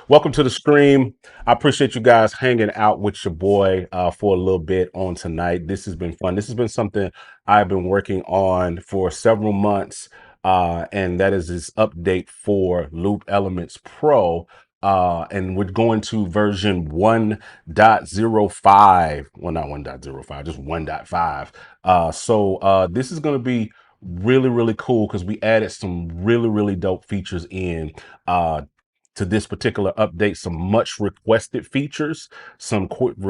Welcome to the stream. I appreciate you guys hanging out with your boy for a little bit on tonight. This has been fun. This has been something I've been working on for several months, and that is this update for Loop Elements Pro. And we're going to version 1.05. Well, not 1.05, just 1.5. So this is going to be really, really cool because we added some really, really dope features in. To this particular update, some much requested features, some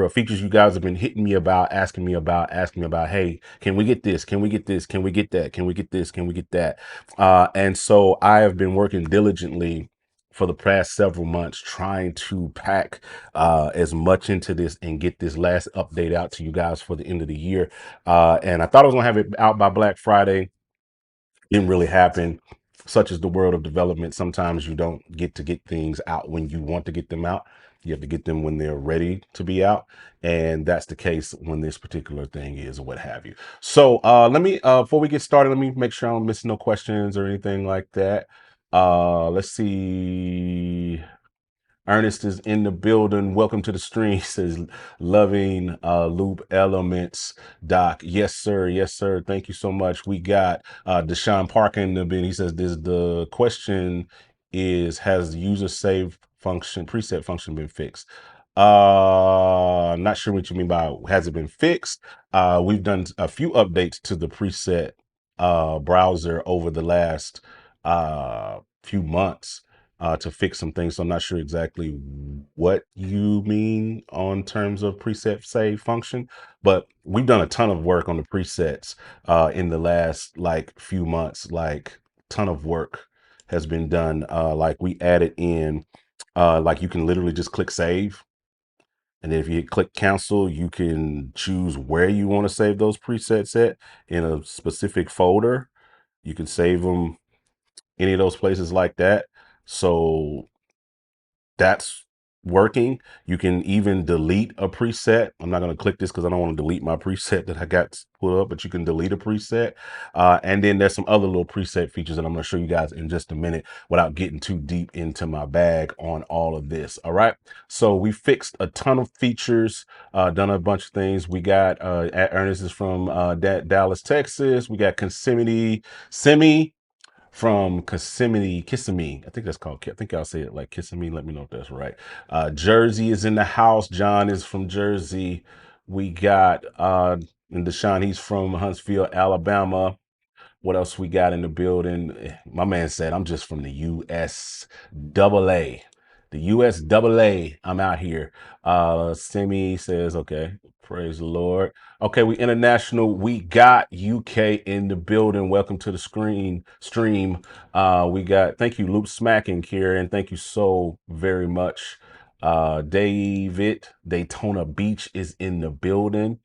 features you guys have been hitting me about, asking me about, hey, can we get this? Can we get this? Can we get that? Can we get this? Can we get that? And so I have been working diligently for the past several months trying to pack as much into this and get this last update out to you guys for the end of the year. And I thought I was gonna have it out by Black Friday. Didn't really happen. Such as the world of development. Sometimes you don't get to get things out when you want to get them out. You have to get them when they're ready to be out. And that's the case when this particular thing is, or what have you. So let me before we get started, let me make sure I don't miss no questions or anything like that. Let's see. Ernest is in the building. Welcome to the stream. He says, loving Loop Elements, Doc. Yes, sir. Yes, sir. Thank you so much. We got Deshaun Parker in the building. He says, this the question is, has the user save function, preset function been fixed? Not sure what you mean by has it been fixed. We've done a few updates to the preset browser over the last few months to fix some things. So I'm not sure exactly what you mean on terms of preset save function, but we've done a ton of work on the presets in the last like few months. Like ton of work has been done. Like we added in, like you can literally just click save. And then if you click cancel, you can choose where you want to save those presets at in a specific folder. You can save them any of those places like that. So that's working. You can even delete a preset. I'm not going to click this because I don't want to delete my preset that I got put up, but you can delete a preset. And then there's some other little preset features that I'm going to show you guys in just a minute without getting too deep into my bag on all of this. All right. So we fixed a ton of features, done a bunch of things. We got Ernest is from Dallas, Texas. We got Semi from Kissimmee. I think that's called, I think I'll say it like Kissimmee. Let me know if that's right. Jersey is in the house. John is from Jersey. We got, and Deshaun, he's from Huntsville, Alabama. What else we got in the building? My man said, I'm just from the US AA. The US AA. I'm out here. Simi says, okay, praise the Lord. Okay, we international. We got UK in the building. Welcome to the stream. We got, thank you, Loop Smacking, Kieran. Thank you so very much. David, Daytona Beach is in the building.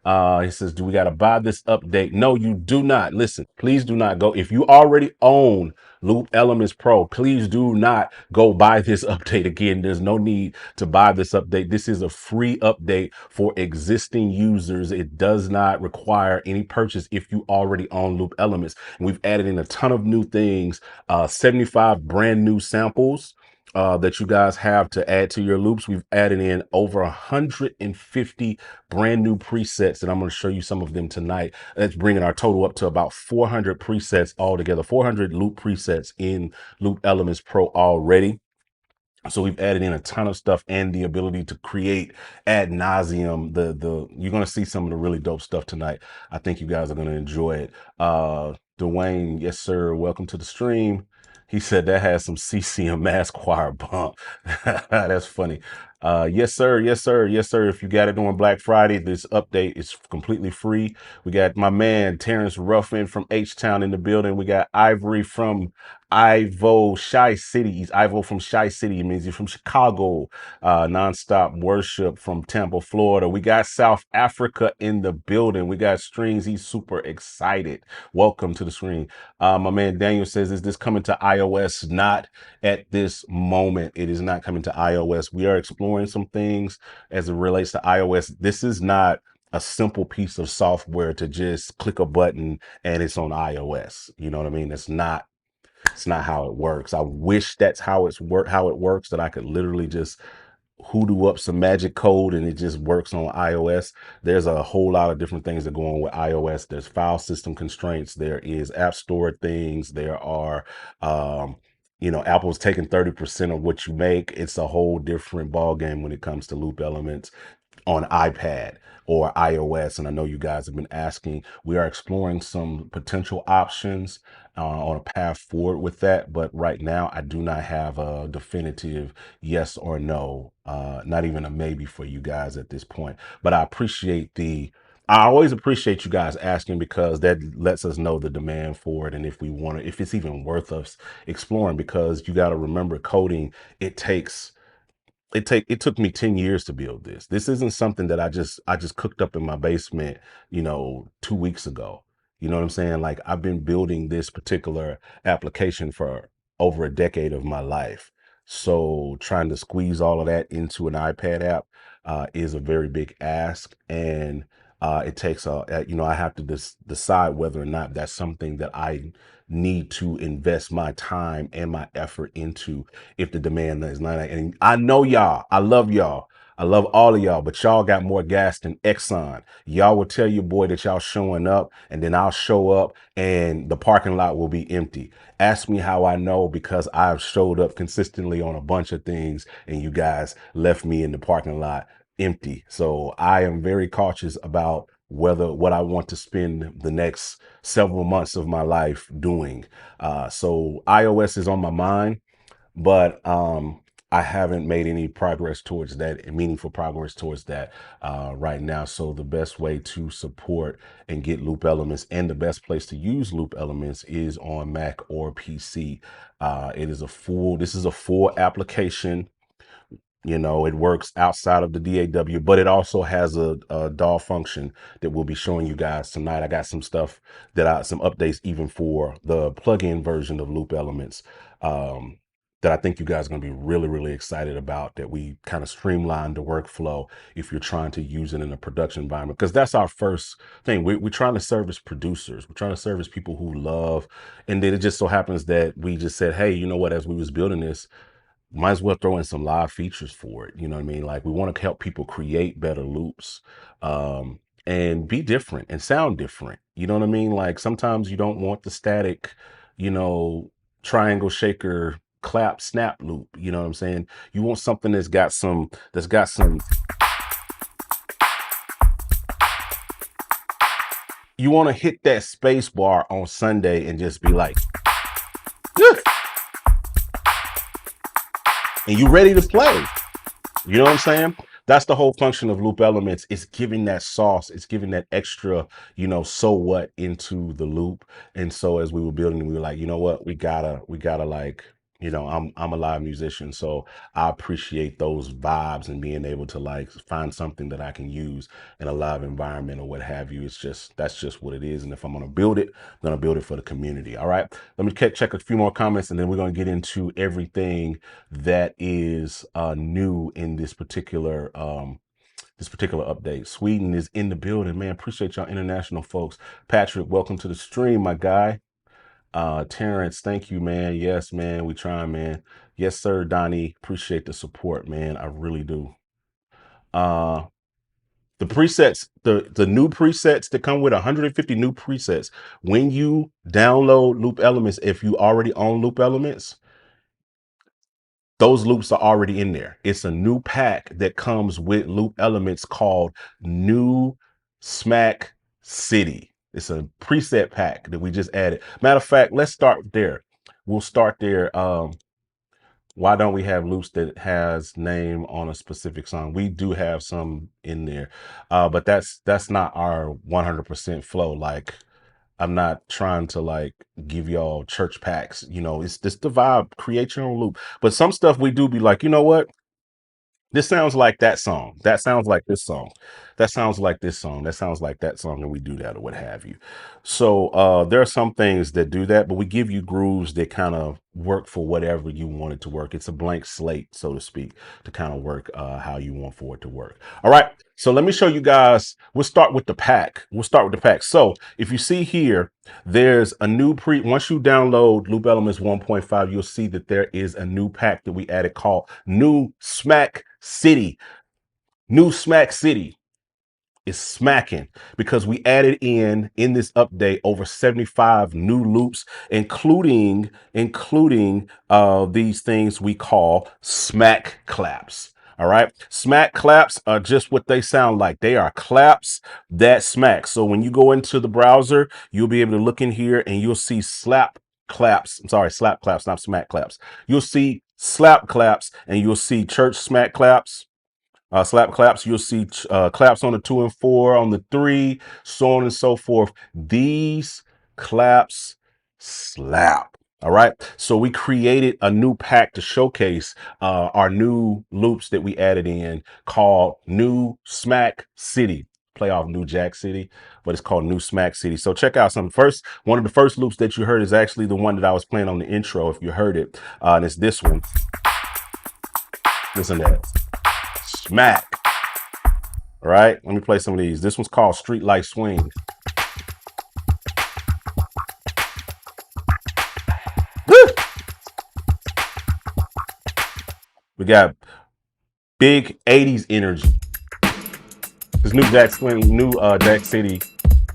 He says, do we got to buy this update? No, you do not. Listen, please do not go. If you already own Loop Elements Pro, please do not go buy this update again. There's no need to buy this update. This is a free update for existing users. It does not require any purchase if you already own Loop Elements. And we've added in a ton of new things, 75 brand new samples that you guys have to add to your loops. We've added in over 150 brand new presets, and I'm going to show you some of them tonight. That's bringing our total up to about 400 presets altogether, 400 loop presets in Loop Elements Pro already. So we've added in a ton of stuff and the ability to create ad nauseum. You're going to see some of the really dope stuff tonight. I think you guys are going to enjoy it. Dwayne, yes, sir. Welcome to the stream. He said that has some CCM Mass Choir bump. That's funny. Yes, sir. Yes, sir. Yes, sir. If you got it on Black Friday, this update is completely free. We got my man, Terrence Ruffin from H-Town in the building. We got Ivory from Ivo Shy City. He's Ivo from Shy City. It means he's from Chicago. Nonstop Worship from Tampa, Florida. We got South Africa in the building. We got Strings. He's super excited. Welcome to the screen. My man Daniel says, is this coming to iOS? Not at this moment. It is not coming to iOS. We are exploring some things as it relates to iOS. This is not a simple piece of software to just click a button and it's on iOS. You know what I mean? It's not It's not how it works. I wish that's how it works, that I could literally just hoodoo up some magic code and it just works on iOS. There's a whole lot of different things that go on with iOS. There's file system constraints. There is App Store things. There are, um, Apple's taking 30% of what you make. It's a whole different ball game when it comes to loop elements on iPad or iOS. And I know you guys have been asking. We are exploring some potential options on a path forward with that. But right now, I do not have a definitive yes or no, not even a maybe for you guys at this point. But I always appreciate you guys asking, because that lets us know the demand for it and if we want to, if it's even worth us exploring. Because you got to remember, coding, it takes it took me 10 years to build this. This isn't something that I just cooked up in my basement, 2 weeks ago. You know what I'm saying? Like, I've been building this particular application for over a decade of my life. So trying to squeeze all of that into an iPad app is a very big ask. And it takes I have to decide whether or not that's something that I need to invest my time and my effort into, if the demand is not. And I know y'all, I love y'all. I love all of y'all, but y'all got more gas than Exxon. Y'all will tell your boy that y'all showing up, and then I'll show up and the parking lot will be empty. Ask me how I know, because I've showed up consistently on a bunch of things and you guys left me in the parking lot empty. So I am very cautious about what I want to spend the next several months of my life doing. So iOS is on my mind, but I haven't made any progress towards that, meaningful progress towards that right now. So the best way to support and get loop elements, and the best place to use loop elements, is on Mac or PC. This is a full application. It works outside of the DAW, but it also has a DAW function that we'll be showing you guys tonight. I got some stuff some updates even for the plugin version of Loop Elements, that I think you guys are going to be really, really excited about, that we kind of streamlined the workflow if you're trying to use it in a production environment. Because that's our first thing. We're trying to service producers. We're trying to service people who love, and then it just so happens that we just said, hey, you know what, as we was building this, might as well throw in some live features for it. You know what I mean? Like, we want to help people create better loops, and be different and sound different. You know what I mean? Like, sometimes you don't want the static, you know, triangle shaker clap snap loop. You know what I'm saying? You want something that's got some, you want to hit that space bar on Sunday and just be like, "Yeah," and you ready to play. You know what I'm saying? That's the whole function of loop elements. It's giving that sauce. It's giving that extra, so what into the loop. And so as we were building, we were like, you know what? We gotta like, I'm a live musician, so I appreciate those vibes and being able to like find something that I can use in a live environment or what have you. That's just what it is. And if I'm gonna build it, I'm gonna build it for the community. All right. Let me check a few more comments, and then we're gonna get into everything that is new in this particular update. Sweden is in the building, man. Appreciate y'all international folks. Patrick, welcome to the stream, my guy. Terrence, thank you, man. Yes, man, we trying, man. Yes, sir. Donnie, appreciate the support, man. I really do. uh the presets, the new presets that come with 150 new presets, when you download Loop Elements, if you already own Loop Elements, those loops are already in there. It's a new pack that comes with Loop Elements called New Smack City. It's a preset pack that we just added. Matter of fact, let's start there. We'll start there. Why don't we have loops that has name on a specific song? We do have some in there, but that's not our 100% flow. Like, I'm not trying to like give y'all church packs. It's just the vibe. Create your own loop. But some stuff we do be like, you know what? This sounds like that song. That sounds like this song. that sounds like this song, that sounds like that song, and we do that or what have you. So there are some things that do that, but we give you grooves that kind of work for whatever you want it to work. It's a blank slate, so to speak, to kind of work how you want for it to work. All right, so let me show you guys. We'll start with the pack. So if you see here, there's a new once you download Loop Elements 1.5, you'll see that there is a new pack that we added called New Smack City. New Smack City is smacking because we added in this update over 75 new loops, including these things we call smack claps. All right, smack claps are just what they sound like. They are claps that smack. So when you go into the browser, you'll be able to look in here and you'll see slap claps. I'm sorry, slap claps, not smack claps. You'll see slap claps and you'll see church smack claps. Slap claps, you'll see claps on the 2 and 4, on the 3, so on and so forth. These claps slap. All right. So we created a new pack to showcase our new loops that we added in called New Smack City. Play off New Jack City, but it's called New Smack City. So check out some one of the first loops that you heard is actually the one that I was playing on the intro, if you heard it. And it's this one. Listen to that. Smack. All right, let me play some of these. This one's called Street Light Swing. Woo! We got big 80s energy. This new Jack Swing, new Jack City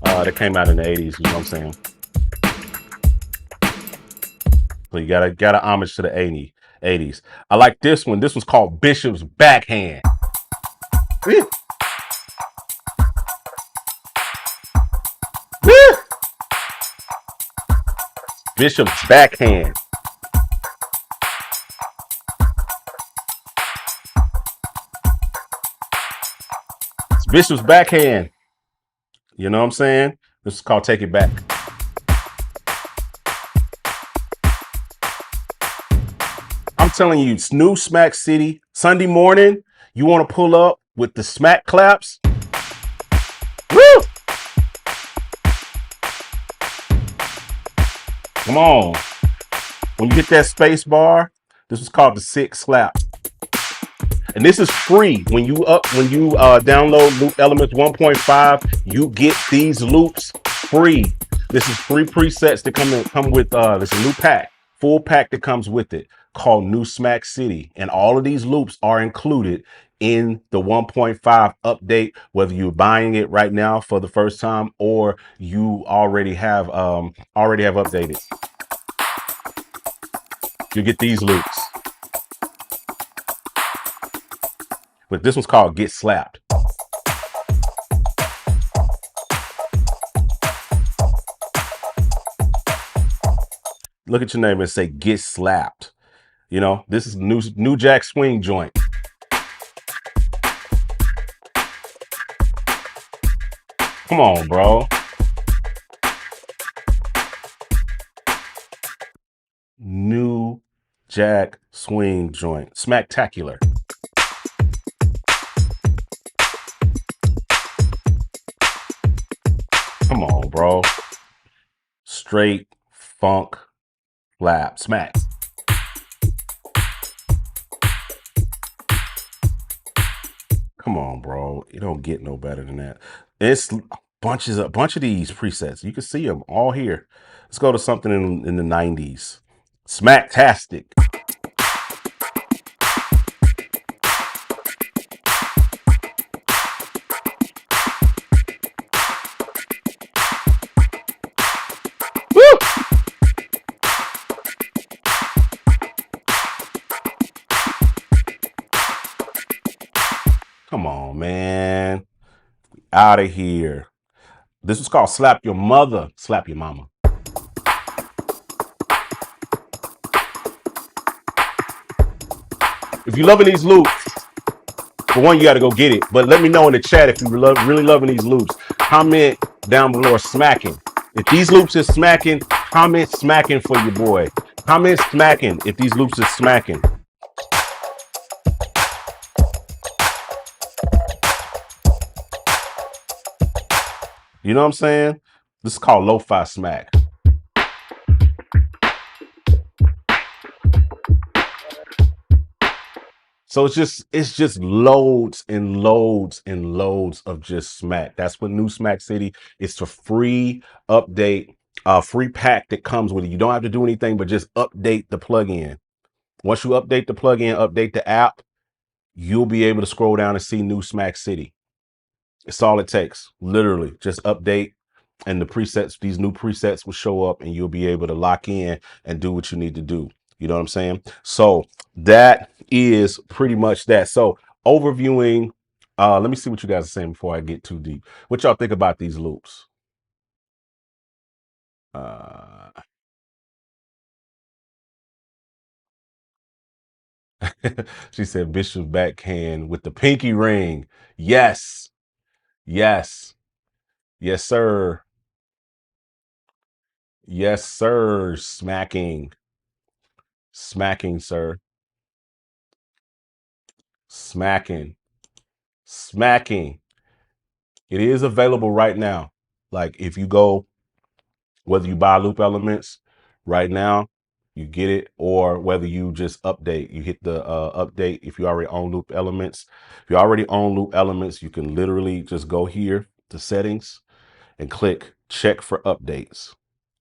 that came out in the 80s, you know what I'm saying? So you got a homage to the 80s. I like this one. This one's called Bishop's Backhand. Woo! Woo! Bishop's Backhand. It's Bishop's Backhand. You know what I'm saying? This is called Take It Back. I'm telling you, it's New Smack City. Sunday morning, you want to pull up with the smack claps. Woo! Come on. When you hit that space bar, this is called the 6 slap. And this is free. When you download Loop Elements 1.5, you get these loops free. This is free presets that come with this new pack, full pack that comes with it called New Smack City. And all of these loops are included in the 1.5 update, whether you're buying it right now for the first time or you already have updated. You get these loops. But this one's called Get Slapped. Look at your name and say Get Slapped. You know, this is new Jack Swing joint. Come on, bro. New Jack Swing joint. Smacktacular. Come on, bro. Straight funk lap smack. Come on, bro. You don't get no better than that. It's a bunch of these presets. You can see them all here. Let's go to something in the 90s. Smacktastic. Woo! Come on, man. Out of here. This is called Slap Your Mother, Slap Your Mama. If you're loving these loops, for one, you got to go get it. But let me know in the chat if you're really loving these loops. Comment down below smacking. If these loops is smacking, comment smacking for your boy. Comment smacking if these loops is smacking. You know what I'm saying? This is called lo-fi smack. So it's just loads and loads and loads of just smack. That's what new Smack City. It's a free update, free pack that comes with it. You don't have to do anything but just update the plugin. Once you update the plugin, update the app, you'll be able to scroll down and see new Smack City. It's all it takes. Literally, just update and the presets, these new presets will show up and you'll be able to lock in and do what you need to do. You know what I'm saying? So that is pretty much that. So overviewing, let me see what you guys are saying before I get too deep. What y'all think about these loops? Uh, she said Bishop's backhand with the pinky ring. Yes, yes, yes, sir. Yes, sir. Smacking, smacking, sir. Smacking, smacking. It is available right now. Like if you go, whether you buy loop elements right now, you get it, or whether you just update, you hit the update. If you already own loop elements, if you already own loop elements, you can literally just go here to settings and click check for updates.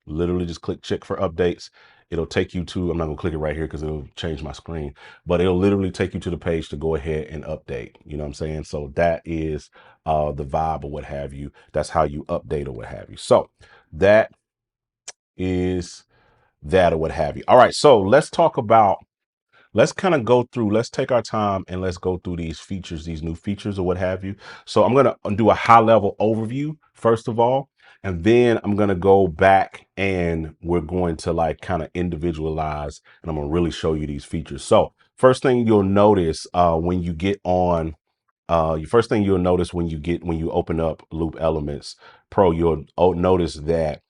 Literally just click check for updates. It'll take you to, I'm not gonna click it right here because it'll change my screen, but it'll literally take you to the page to go ahead and update. You know what I'm saying? So that is the vibe or what have you. That's how you update or what have you. So that is that or what have you. All right, so let's talk about, let's kind of go through, let's take our time and let's go through these features, these new features or what have you. So I'm going to do a high level overview first of all, and then I'm going to go back and we're going to like kind of individualize and I'm going to really show you these features. So first thing you'll notice when you get on your first thing you'll notice when you open up Loop Elements Pro, you'll notice that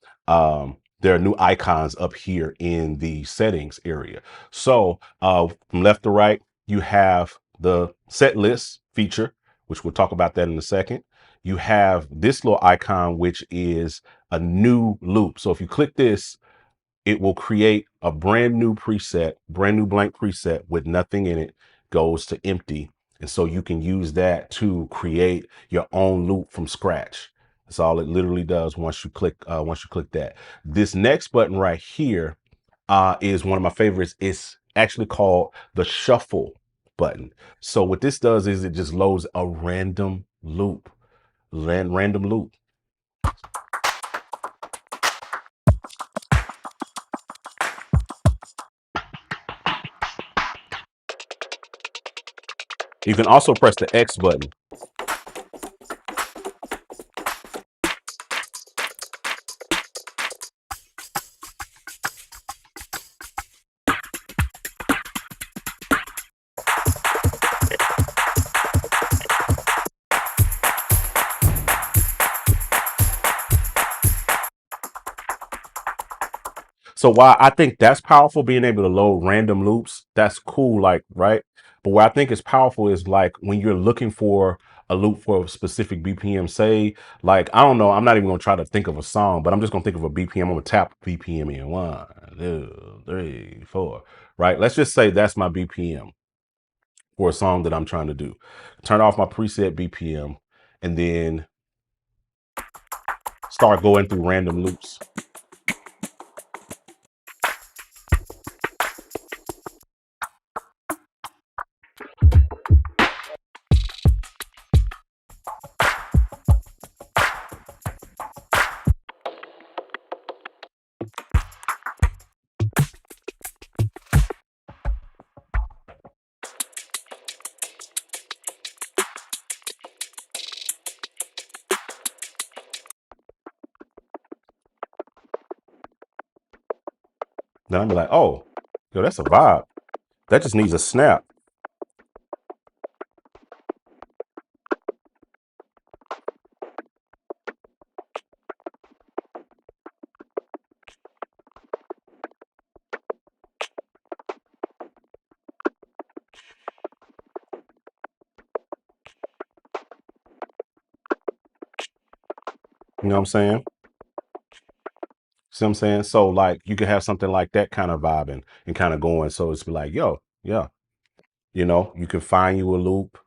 there are new icons up here in the settings area. So from left to right, you have the set list feature, which we'll talk about that in a second. You have this little icon, which is a new loop. So if you click this, it will create a brand new preset, brand new blank preset with nothing in it, goes to empty. And so you can use that to create your own loop from scratch. That's all it literally does once you click that. This next button right here is one of my favorites. It's actually called the shuffle button. So what this does is it just loads a random loop, random loop. You can also press the X button. So while I think that's powerful, being able to load random loops, that's cool, like, right? But what I think is powerful is like when you're looking for a loop for a specific BPM, say, like, I don't know, I'm not even gonna try to think of a song, but I'm just gonna think of a BPM. I'm gonna tap BPM in 1, 2, 3, 4, right? Let's just say that's my BPM for a song that I'm trying to do. Turn off my preset BPM and then start going through random loops. Then I'll be like, oh, yo, that's a vibe. That just needs a snap. You know what I'm saying? See what I'm saying? So like you could have something like that kind of vibing and kind of going. So it's be like, yo, yeah, you can find you a loop,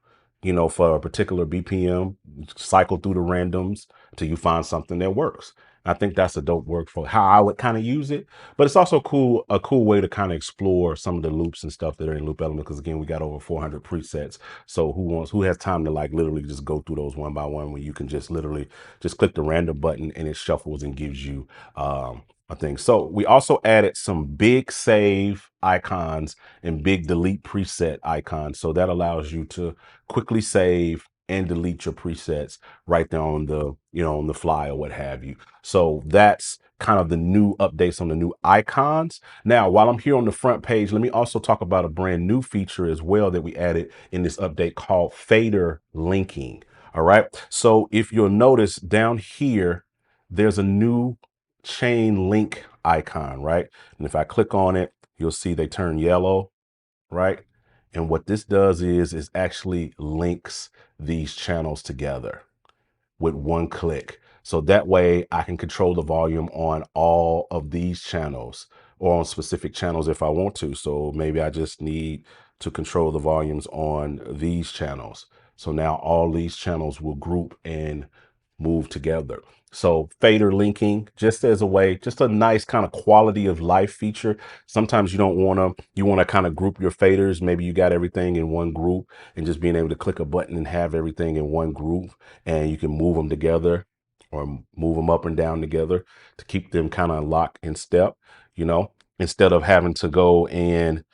for a particular BPM, cycle through the randoms till you find something that works. I think that's a dope work for how I would kind of use it, but it's also a cool way to kind of explore some of the loops and stuff that are in Loop Element. Because again, we got over 400 presets. So who has time to like literally just go through those one by one when you can just literally just click the random button and it shuffles and gives you a thing. So we also added some big save icons and big delete preset icons. So that allows you to quickly save and delete your presets right there on on the fly or what have you. So that's kind of the new updates on the new icons. Now, while I'm here on the front page, let me also talk about a brand new feature as well that we added in this update called fader linking. All right. So if you'll notice down here, there's a new chain link icon, right? And if I click on it, you'll see they turn yellow, right? And what this does is actually links these channels together with one click. So that way I can control the volume on all of these channels or on specific channels if I want to. So maybe I just need to control the volumes on these channels. So now all these channels will group and move together. So fader linking, just as a way, just a nice kind of quality of life feature. Sometimes you want to kind of group your faders. Maybe you got everything in one group, and just being able to click a button and have everything in one group, and you can move them together or move them up and down together to keep them kind of locked in step, instead of having to go and,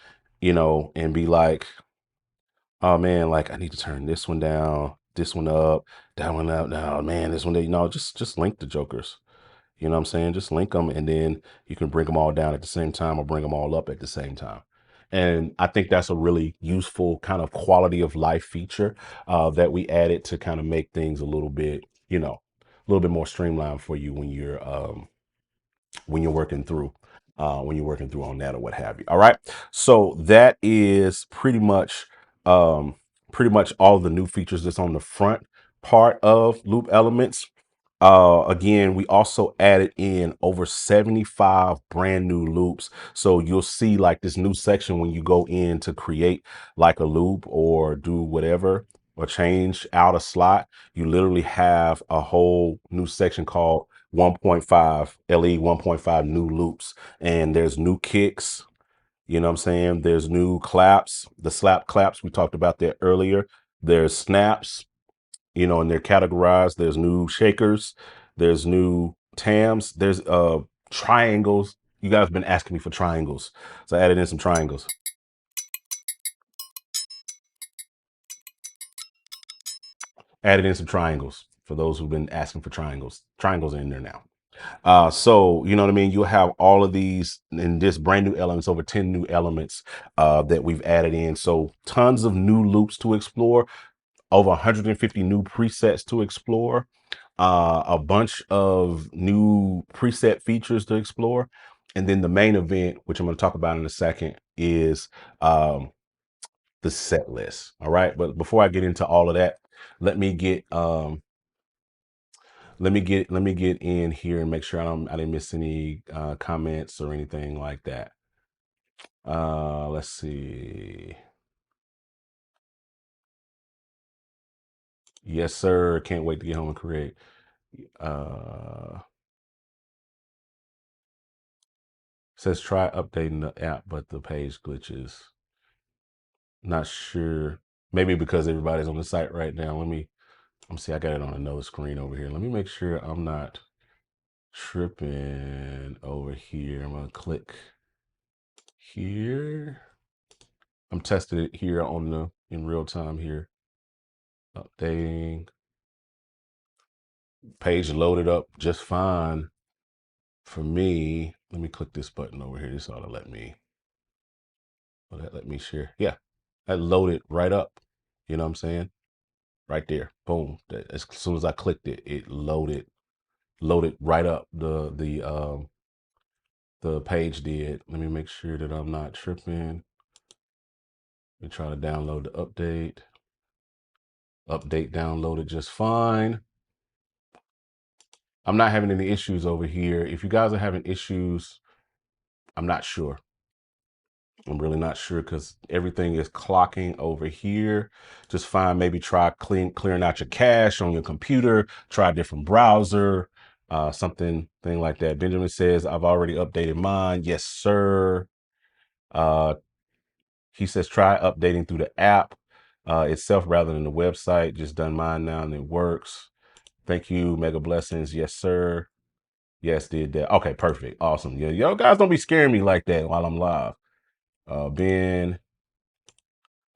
and be like, oh man, like I need to turn this one down, this one up, that one up. No, man, this one, just link the jokers. You know what I'm saying? Just link them, and then you can bring them all down at the same time or bring them all up at the same time. And I think that's a really useful kind of quality of life feature that we added to kind of make things a little bit, a little bit more streamlined for you when you're working through on that or what have you. All right. So that is pretty much all the new features that's on the front part of Loop Elements. Again, we also added in over 75 brand new loops. So you'll see like this new section when you go in to create like a loop or do whatever or change out a slot. You literally have a whole new section called 1.5 LE 1.5 new loops, and there's new kicks. You know what I'm saying? There's new claps, the slap claps. We talked about that earlier. There's snaps, and they're categorized. There's new shakers. There's new tams. There's triangles. You guys have been asking me for triangles. So I added in some triangles. Added in some triangles for those who've been asking for triangles. Triangles are in there now. So you know what I mean? You'll have all of these in this brand new elements, over 10 new elements that we've added in. So tons of new loops to explore, over 150 new presets to explore, a bunch of new preset features to explore. And then the main event, which I'm going to talk about in a second, is the set list. All right. But before I get into all of that, let me get let me get in here and make sure I didn't miss any comments or anything like that. Let's see. Yes, sir. Can't wait to get home and create. Uh, says try updating the app, but the page glitches. Not sure. Maybe because everybody's on the site right now. Let me see. I got it on another screen over here. Let me make sure I'm not tripping over here. I'm gonna click here. I'm testing it here in real time here. Updating. Page loaded up just fine for me. Let me click this button over here. This ought to let me share. Yeah, that loaded right up. You know what I'm saying? Right there. Boom. As soon as I clicked it, it loaded right up. The page did. Let me make sure that I'm not tripping. Let me try to download the update. Update downloaded just fine. I'm not having any issues over here. If you guys are having issues, I'm not sure. I'm really not sure because everything is clocking over here. Just fine. Maybe try clearing out your cache on your computer. Try a different browser, thing like that. Benjamin says, I've already updated mine. Yes, sir. Uh, he says, try updating through the app itself rather than the website. Just done mine now and it works. Thank you. Mega blessings. Yes, sir. Yes, did that. Okay, perfect. Awesome. Yeah, yo, guys, don't be scaring me like that while I'm live. Ben,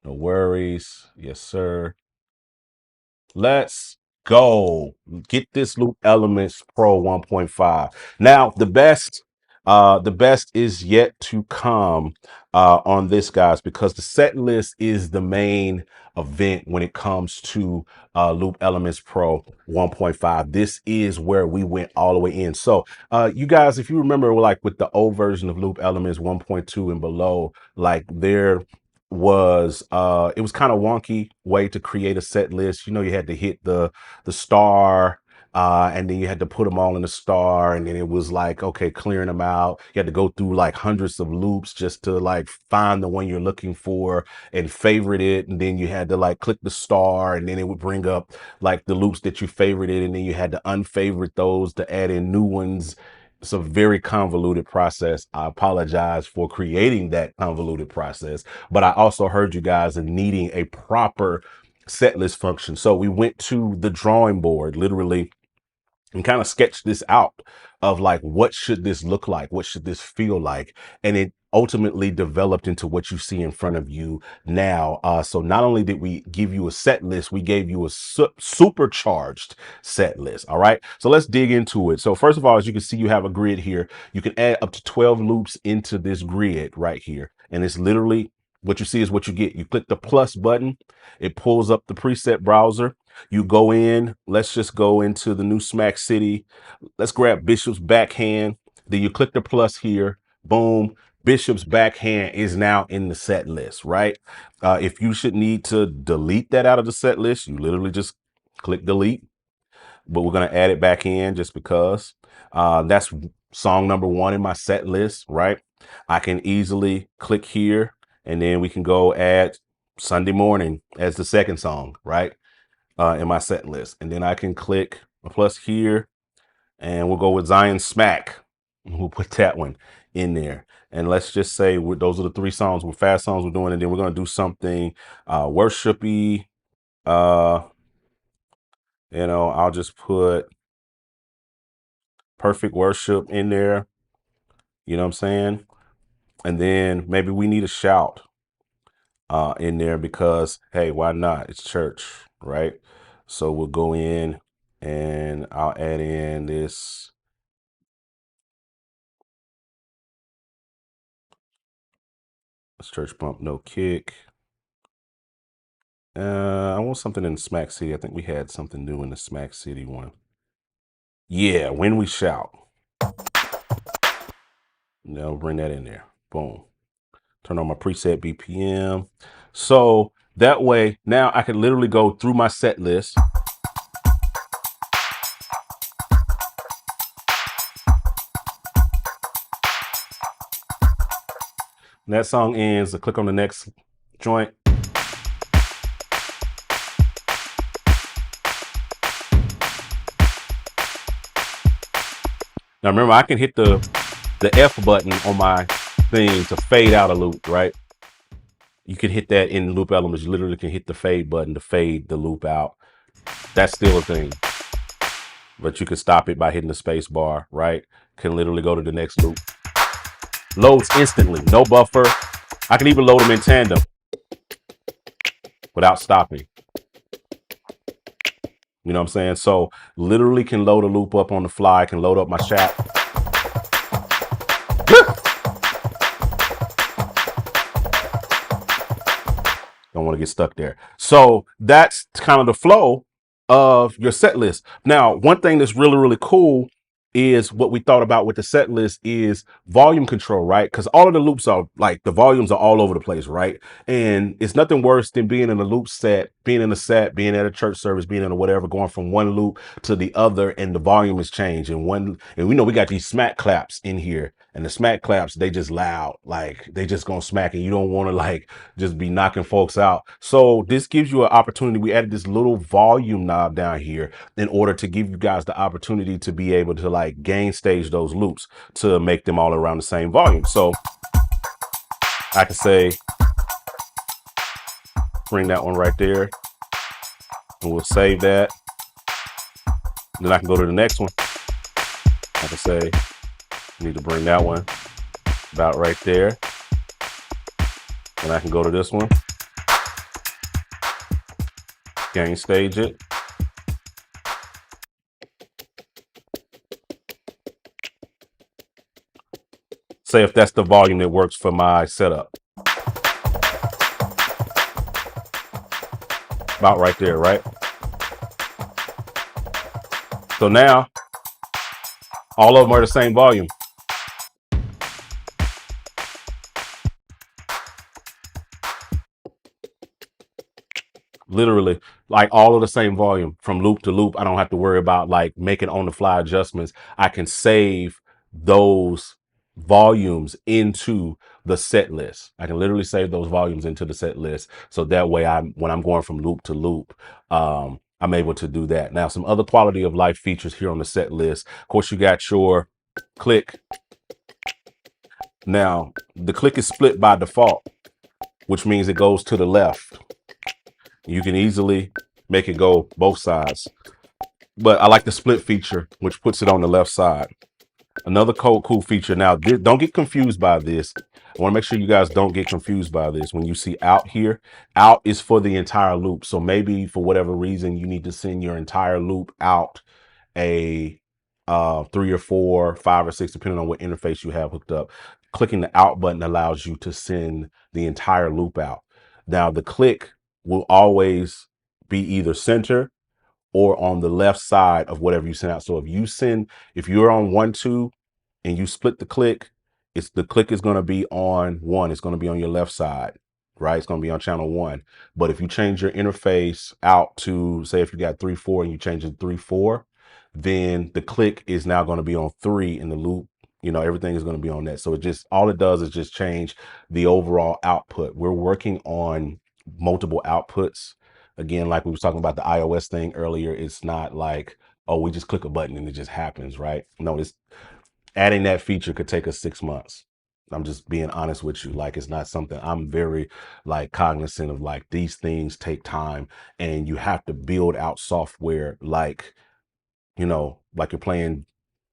no worries. Yes, sir. Let's go. Get this Loop Elements Pro 1.5. Now, the best is yet to come on this, guys, because the set list is the main event when it comes to Loop Elements Pro 1.5. This is where we went all the way in. So you guys, if you remember, like with the old version of Loop Elements 1.2 and below, like it was kind of wonky way to create a set list. You know, you had to hit the star and then you had to put them all in the star, and then it was like, okay, clearing them out. You had to go through like hundreds of loops just to like find the one you're looking for and favorite it, and then you had to like click the star, and then it would bring up like the loops that you favorited, and then you had to unfavorite those to add in new ones. It's a very convoluted process. I apologize for creating that convoluted process, but I also heard you guys in needing a proper set list function. So we went to the drawing board, literally, and kind of sketched this out of like, what should this look like? What should this feel like? And it ultimately developed into what you see in front of you now. So not only did we give you a set list, we gave you a supercharged set list. All right. So let's dig into it. So first of all, as you can see, you have a grid here. You can add up to 12 loops into this grid right here. And it's literally what you see is what you get. You click the plus button. It pulls up the preset browser. You go in, let's just go into the new Smack City. Let's grab Bishop's Backhand. Then you click the plus here. Boom. Bishop's Backhand is now in the set list, right? If you should need to delete that out of the set list, you literally just click delete. But we're going to add it back in just because. That's song number 1 in my set list, right? I can easily click here, and then we can go add Sunday Morning as the second song, right? In my set list. And then I can click a plus here, and we'll go with Zion Smack. We'll put that one in there. And let's just say those are the 3 songs, with fast songs we're doing. And then we're going to do something worshipy. I'll just put Perfect Worship in there. You know what I'm saying? And then maybe we need a shout in there because, hey, why not? It's church, right? So we'll go in and I'll add in this church bump, no kick. I want something in Smack City. I think we had something new in the Smack City one. Yeah, When We Shout. Now bring that in there. Boom. Turn on my preset BPM. So that way, now I can literally go through my set list. And that song ends. I click on the next joint. Now remember, I can hit the F button on my thing to fade out a loop, right? You can hit that in Loop Elements. You literally can hit the fade button to fade the loop out. That's still a thing. But you can stop it by hitting the space bar, right? Can literally go to the next loop. Loads instantly, no buffer. I can even load them in tandem without stopping. You know what I'm saying? So literally can load a loop up on the fly, can load up my chat. Don't want to get stuck there. So that's kind of the flow of your set list. Now, one thing that's really, really cool is what we thought about with the set list is volume control, right? Because all of the loops are like the volumes are all over the place, right? And it's nothing worse than being in a loop set, being in a set, being at a church service, being in a whatever, going from one loop to the other, and the volume is changed. And we know we got these smack claps in here, and the smack claps, they just loud, like they just gonna smack, and you don't want to like just be knocking folks out. So this gives you an opportunity. We added this little volume knob down here in order to give you guys the opportunity to be able to like gain stage those loops to make them all around the same volume. So I can say, bring that one right there, and we'll save that. Then I can go to the next one. I can say, I need to bring that one about right there. And I can go to this one, gain stage it. Say if that's the volume that works for my setup. About right there, right? So now all of them are the same volume. Literally, like all of the same volume from loop to loop. I don't have to worry about like making on the fly adjustments. I can save those volumes into the set list. I can literally save those volumes into the set list. So that way when I'm going from loop to loop, I'm able to do that. Now, some other quality of life features here on the set list. Of course, you got your click. Now, the click is split by default, which means it goes to the left. You can easily make it go both sides, but I like the split feature, which puts it on the left side. Another cool feature. Now, don't get confused by this. I want to make sure you guys don't get confused by this. When you see out here, out is for the entire loop. So maybe for whatever reason, you need to send your entire loop out a 3 or 4, 5 or 6, depending on what interface you have hooked up. Clicking the out button allows you to send the entire loop out. Now, the click will always be either center or on the left side of whatever you send out. So if you're on 1-2 and you split the click, the click is going to be on 1. It's going to be on your left side, right? It's going to be on channel 1. But if you change your interface out to, say, if you got 3-4 and you change it to 3-4, then the click is now going to be on 3 in the loop. Everything is going to be on that. So all it does is just change the overall output. We're working on multiple outputs. Again, like we was talking about the iOS thing earlier, it's not like, oh, we just click a button and it just happens, right? No, adding that feature could take us 6 months. I'm just being honest with you. Like, it's not something I'm very like cognizant of. Like, these things take time, and you have to build out software like you're playing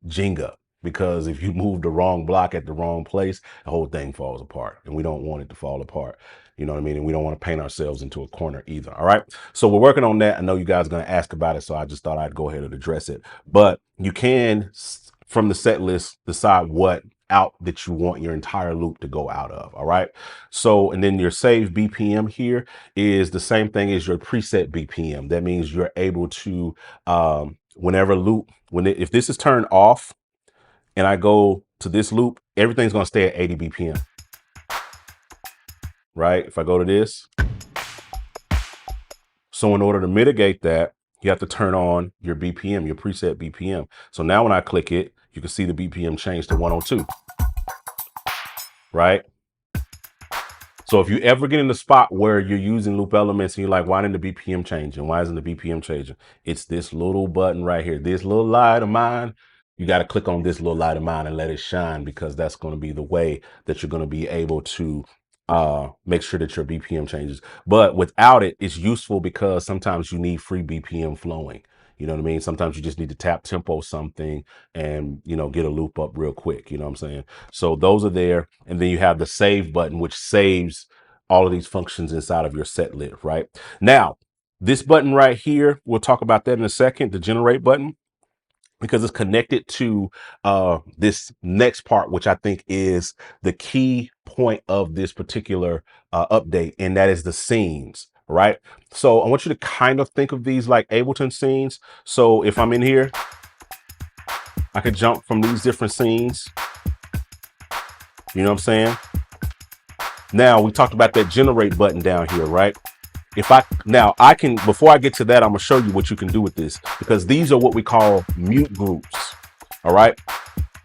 Jenga, because if you move the wrong block at the wrong place, the whole thing falls apart, and we don't want it to fall apart. You know what I mean? And we don't want to paint ourselves into a corner either. All right. So we're working on that. I know you guys are going to ask about it, so I just thought I'd go ahead and address it. But you can, from the set list, decide what out that you want your entire loop to go out of. All right. So, and then your save BPM here is the same thing as your preset BPM. That means you're able to, whenever loop, if this is turned off and I go to this loop, everything's going to stay at 80 BPM. Right? If I go to this. So in order to mitigate that, you have to turn on your BPM, your preset BPM. So now when I click it, you can see the BPM change to 102. Right? So if you ever get in the spot where you're using loop elements and you're like, why didn't the BPM change? And why isn't the BPM changing? It's this little button right here. This little light of mine. You got to click on this little light of mine and let it shine, because that's going to be the way that you're going to be able to make sure that your BPM changes. But without it, it's useful because sometimes you need free BPM flowing. You know what I mean? Sometimes you just need to tap tempo something and, get a loop up real quick. You know what I'm saying? So those are there. And then you have the save button, which saves all of these functions inside of your set list, right? Now, this button right here, we'll talk about that in a second, the generate button, because it's connected to this next part, which I think is the key point of this particular update, and that is the scenes, right? So I want you to kind of think of these like Ableton scenes. So if I'm in here, I could jump from these different scenes. You know what I'm saying? Now we talked about that generate button down here, right? Now I can, before I get to that, I'm gonna show you what you can do with this, because these are what we call mute groups. All right.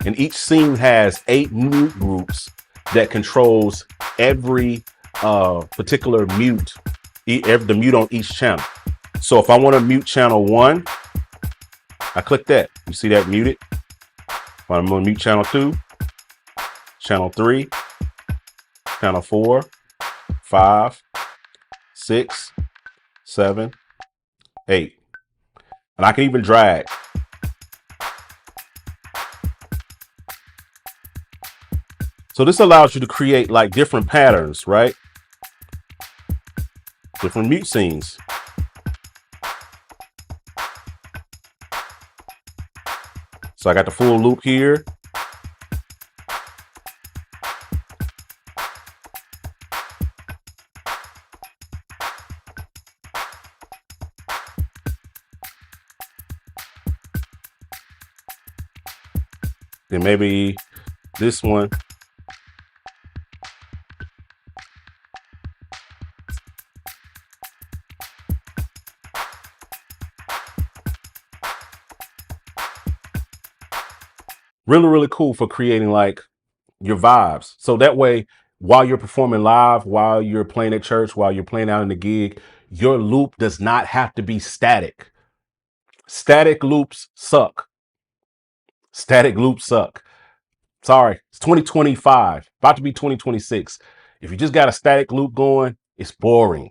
And each scene has 8 mute groups that controls every particular mute, the mute on each channel. So if I want to mute channel 1, I click that. You see that muted? If I'm going to mute channel 2, channel 3, channel 4, 5, 6, 7, 8. And I can even drag. So this allows you to create like different patterns, right? Different mute scenes. So I got the full loop here. Then maybe this one. Really, really cool for creating like your vibes. So that way, while you're performing live, while you're playing at church, while you're playing out in the gig, your loop does not have to be static. Static loops suck. Static loops suck. Sorry, it's 2025, about to be 2026. If you just got a static loop going, it's boring.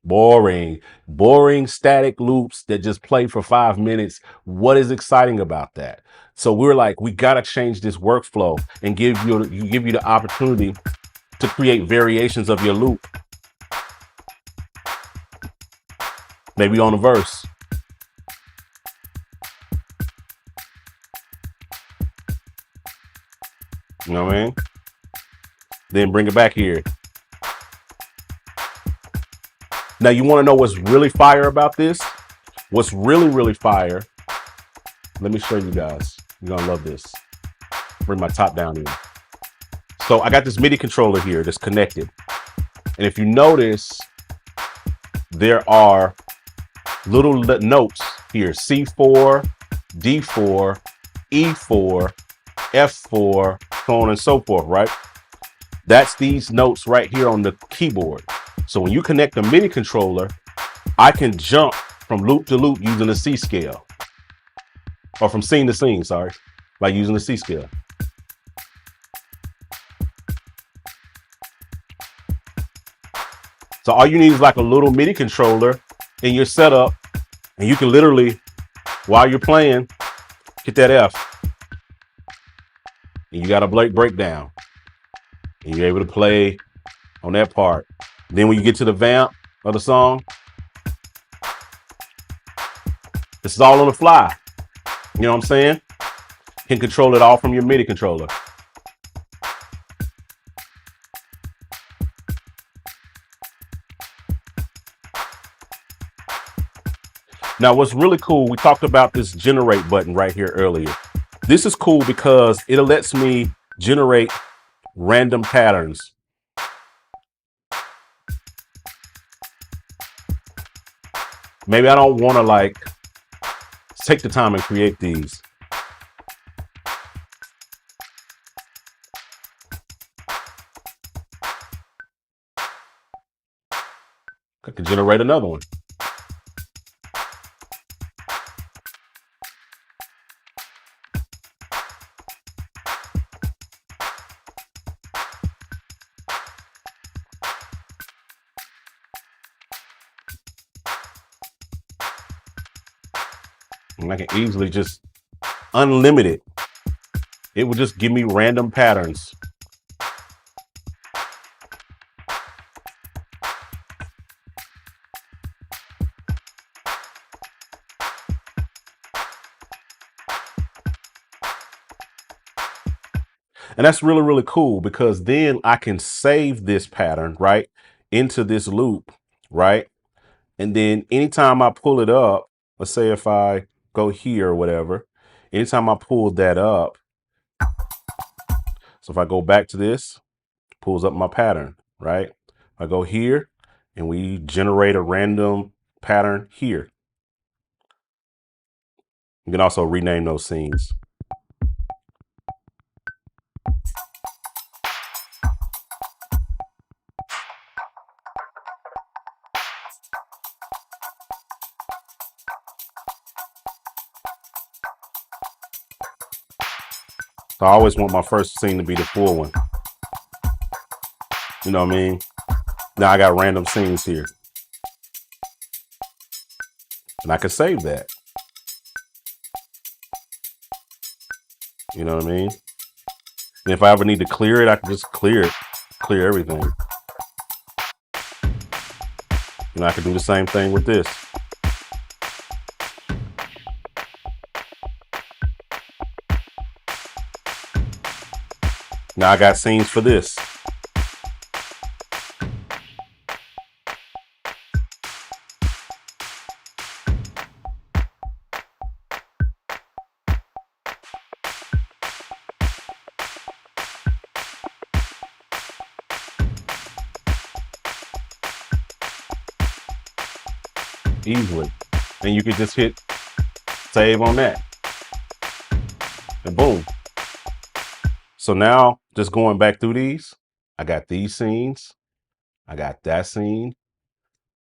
Boring static loops that just play for 5 minutes. What is exciting about that? So we're like, we got to change this workflow and give you the opportunity to create variations of your loop. Maybe on a verse. You know what I mean? Then bring it back here. Now you want to know what's really fire about this? What's really, really fire? Let me show you guys. You're gonna love this. Bring my top down here. So I got this MIDI controller here that's connected. And if you notice, there are little notes here: C4, D4, E4, F4, so on and so forth, right? That's these notes right here on the keyboard. So when you connect the MIDI controller, I can jump from loop to loop using the C scale. Or from scene to scene, sorry, by using the C scale. So all you need is like a little MIDI controller in your setup, and you can literally, while you're playing, hit that F. And you got a breakdown. And you're able to play on that part. Then when you get to the vamp of the song, this is all on the fly. You know what I'm saying? You can control it all from your MIDI controller. Now, what's really cool, we talked about this generate button right here earlier. This is cool because it lets me generate random patterns. Maybe I don't want to like take the time and create these. I could generate another one. And I can easily just unlimited. It will just give me random patterns. And that's really, really cool, because then I can save this pattern, right, into this loop, right? And then anytime I pull it up, let's say if I go here or whatever, Anytime I pull that up, so if I go back to this, pulls up my pattern, right? I go here and we generate a random pattern here. You can also rename those scenes. So I always want my first scene to be the full one. You know what I mean? Now I got random scenes here. And I can save that. You know what I mean? And if I ever need to clear it, I can just clear it, clear everything. You know, I can do the same thing with this. Now I got scenes for this. Easily. And you can just hit save on that. And boom. So now just going back through these, I got these scenes. I got that scene.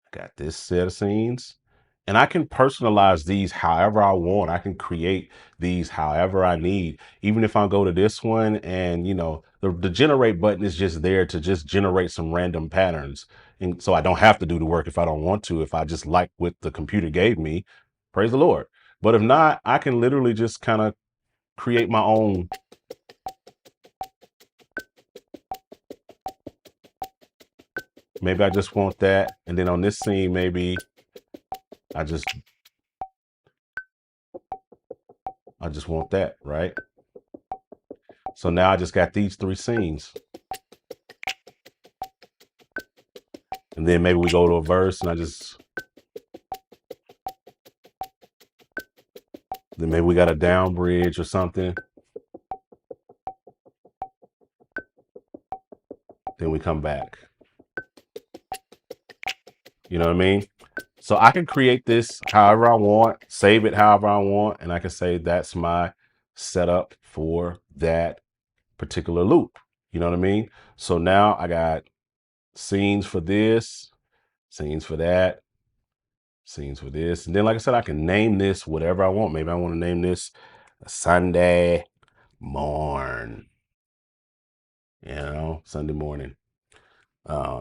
I got this set of scenes. And I can personalize these however I want. I can create these however I need. Even if I go to this one and, you know, the generate button is just there to just generate some random patterns. And so I don't have to do the work if I don't want to. If I just like what the computer gave me, praise the Lord. But if not, I can literally just kind of create my own. Maybe I just want that. And then on this scene, maybe I just want that, right? So now I just got these 3 scenes. And then maybe we go to a verse and then maybe we got a down bridge or something. Then we come back. You know what I mean? So I can create this however I want, save it however I want, and I can say that's my setup for that particular loop. You know what I mean? So now I got scenes for this, scenes for that, scenes for this. And then, like I said, I can name this whatever I want. Maybe I want to name this Sunday morn. You know, Sunday morning.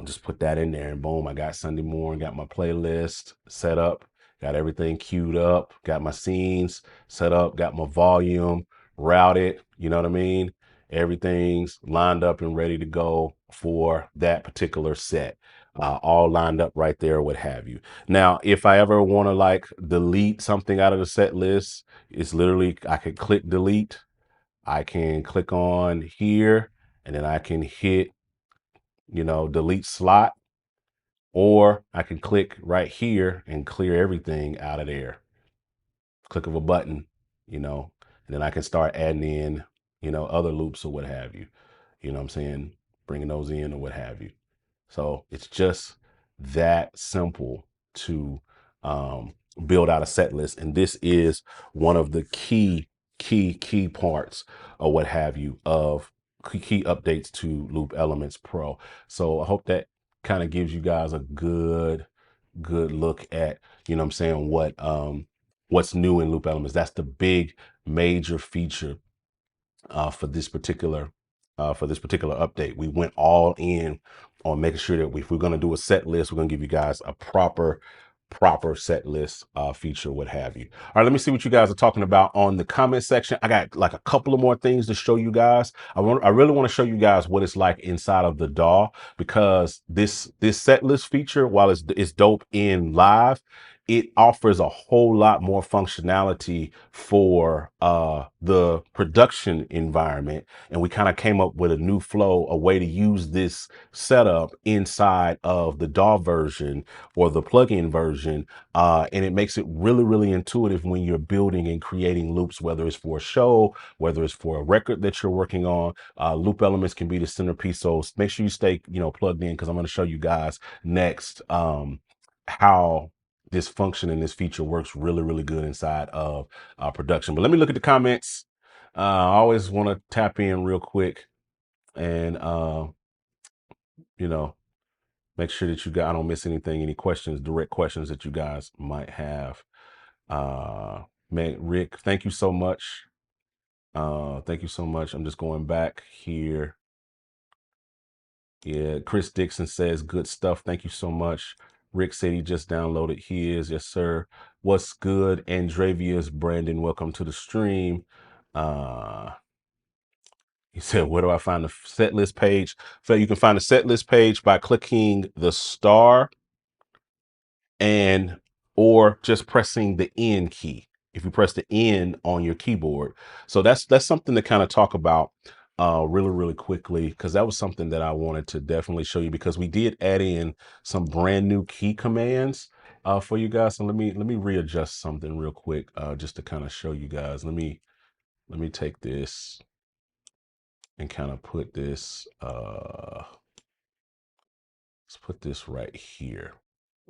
Just put that in there and boom, I got Sunday morning, got my playlist set up, got everything queued up, got my scenes set up, got my volume routed, you know what I mean? Everything's lined up and ready to go for that particular set. All lined up right there, what have you. Now, if I ever want to like delete something out of the set list, it's literally, I can click delete. I can click on here and then I can hit, you know, delete slot, or I can click right here and clear everything out of there. Click of a button, you know, and then I can start adding in, you know, other loops or what have you. You know what I'm saying? Bringing those in or what have you. So it's just that simple to build out a set list. And this is one of the key parts or what have you of key updates to Loop Elements Pro. So I hope that kind of gives you guys a good look at, you know what I'm saying, what's new in Loop Elements. That's the big major feature for this particular update. We went all in on making sure that if we're going to do a set list, we're going to give you guys a proper set list feature, what have you. All right, let me see what you guys are talking about on the comment section. I got like a couple of more things to show you guys. I really want to show you guys what it's like inside of the DAW, because this set list feature, while it's dope in live, it offers a whole lot more functionality for the production environment. And we kind of came up with a new flow, a way to use this setup inside of the DAW version or the plugin version. And it makes it really, really intuitive when you're building and creating loops, whether it's for a show, whether it's for a record that you're working on. Loop elements can be the centerpiece. So make sure you stay, plugged in, because I'm going to show you guys next how this function and this feature works really, really good inside of production. But let me look at the comments. I always want to tap in real quick and, you know, make sure that I don't miss anything, any questions, direct questions that you guys might have. Man, Rick, thank you so much. Thank you so much. I'm just going back here. Yeah, Chris Dixon says good stuff. Thank you so much. Rick said he just downloaded his. Yes, sir. What's good? Andravius Brandon, welcome to the stream. He said, where do I find the set list page? So you can find the set list page by clicking the star and or just pressing the N key. If you press the N on your keyboard. So that's something to kind of talk about really, really quickly, because that was something that I wanted to definitely show you, because we did add in some brand new key commands for you guys. So let me readjust something real quick just to kind of show you guys. Let me take this and kind of put this let's put this right here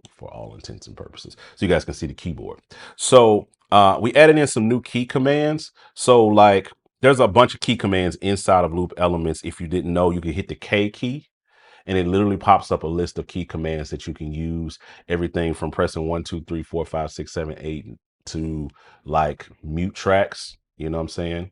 for all intents and purposes, so you guys can see the keyboard. So we added in some new key commands. So like there's a bunch of key commands inside of Loop Elements. If you didn't know, you can hit the K key and it literally pops up a list of key commands that you can use. Everything from pressing 1, 2, 3, 4, 5, 6, 7, 8 to like mute tracks. You know what I'm saying?